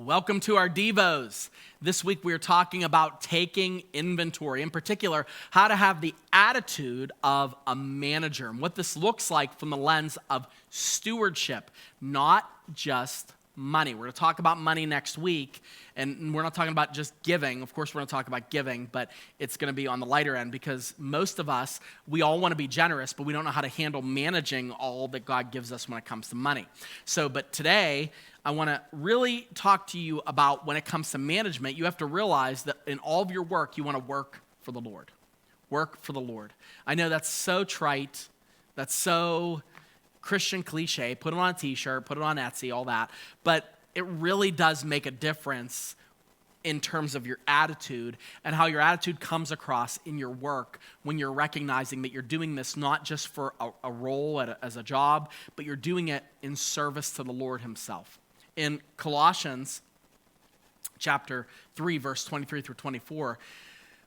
Welcome to our Devos. This week we are talking about taking inventory, in particular, how to have the attitude of a manager and what this looks like from the lens of stewardship, not just money. We're going to talk about money next week, and we're not talking about just giving. Of course, we're going to talk about giving, but it's going to be on the lighter end because most of us, we all want to be generous, but we don't know how to handle managing all that God gives us when it comes to money. But today, I want to really talk to you about when it comes to management, you have to realize that in all of your work, you want to work for the Lord. Work for the Lord. I know that's so trite. That's so Christian cliche. Put it on a t-shirt, put it on Etsy, all that. But it really does make a difference in terms of your attitude and how your attitude comes across in your work when you're recognizing that you're doing this not just for a role as a job, but you're doing it in service to the Lord himself. In Colossians chapter 3, verse 23 through 24,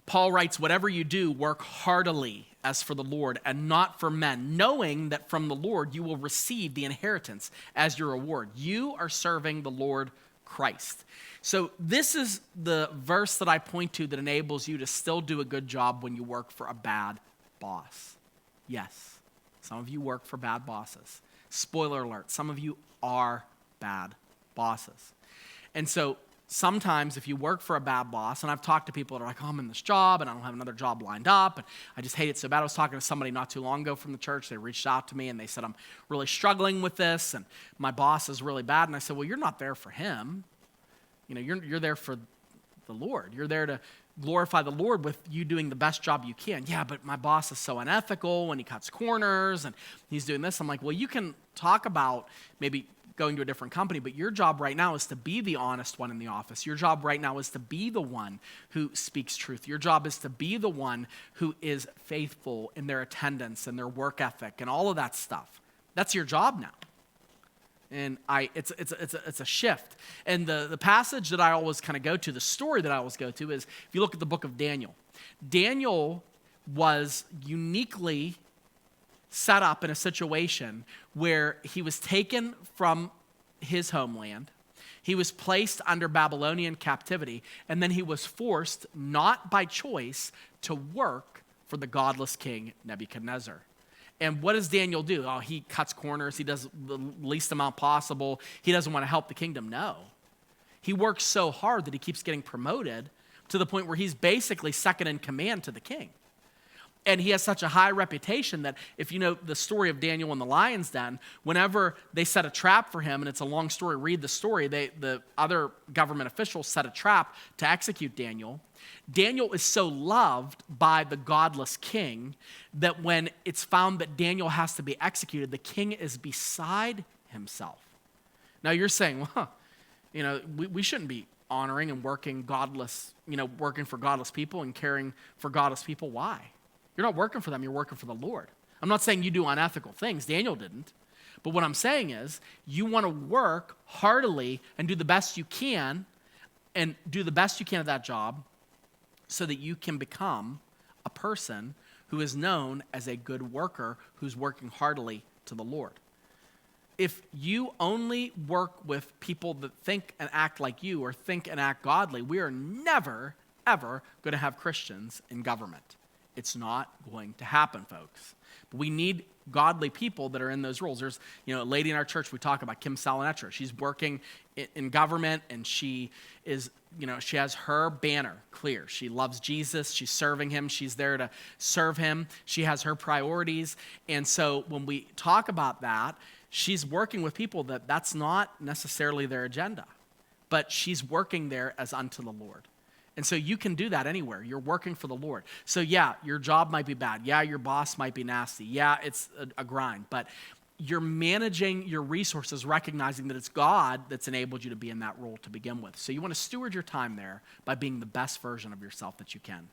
Paul writes, "Whatever you do, work heartily as for the Lord and not for men, knowing that from the Lord you will receive the inheritance as your reward. You are serving the Lord Christ." So this is the verse that I point to that enables you to still do a good job when you work for a bad boss. Yes, some of you work for bad bosses. Spoiler alert, some of you are bad bosses. And so sometimes if you work for a bad boss, and I've talked to people that are like, "Oh, I'm in this job and I don't have another job lined up, and I just hate it so bad." I was talking to somebody not too long ago from the church. They reached out to me and they said, "I'm really struggling with this and my boss is really bad." And I said, "Well, you're not there for him. You're there for the Lord. You're there to glorify the Lord with you doing the best job you can." "Yeah, but my boss is so unethical and he cuts corners and he's doing this." I'm like, "Well, you can talk about maybe going to a different company, but your job right now is to be the honest one in the office. Your job right now is to be the one who speaks truth. Your job is to be the one who is faithful in their attendance and their work ethic and all of that stuff. That's your job now." And it's a shift. And the passage that I always kind of go to, the story that I always go to is, if you look at the book of Daniel. Daniel was uniquely set up in a situation where he was taken from his homeland. He was placed under Babylonian captivity, and then he was forced, not by choice, to work for the godless king Nebuchadnezzar. And what does Daniel do? Oh, he cuts corners. He does the least amount possible. He doesn't want to help the kingdom. No. He works so hard that he keeps getting promoted to the point where he's basically second in command to the king. And he has such a high reputation that if you know the story of Daniel in the lion's den, whenever they set a trap for him, and it's a long story, read the story, the other government officials set a trap to execute Daniel. Daniel is so loved by the godless king that when it's found that Daniel has to be executed, the king is beside himself. Now you're saying, well, we shouldn't be honoring and working working for godless people and caring for godless people. Why? You're not working for them, you're working for the Lord. I'm not saying you do unethical things. Daniel didn't. But what I'm saying is you want to work heartily and do the best you can at that job so that you can become a person who is known as a good worker who's working heartily to the Lord. If you only work with people that think and act like you or think and act godly, we are never, ever going to have Christians in government. It's not going to happen, folks. But we need godly people that are in those roles. There's, a lady in our church we talk about, Kim Salonetra. She's working in government, and she is, she has her banner clear. She loves Jesus. She's serving him. She's there to serve him. She has her priorities. And so when we talk about that, she's working with people that's not necessarily their agenda, but she's working there as unto the Lord. And so you can do that anywhere. You're working for the Lord. So yeah, your job might be bad. Yeah, your boss might be nasty. Yeah, it's a grind. But you're managing your resources, recognizing that it's God that's enabled you to be in that role to begin with. So you want to steward your time there by being the best version of yourself that you can.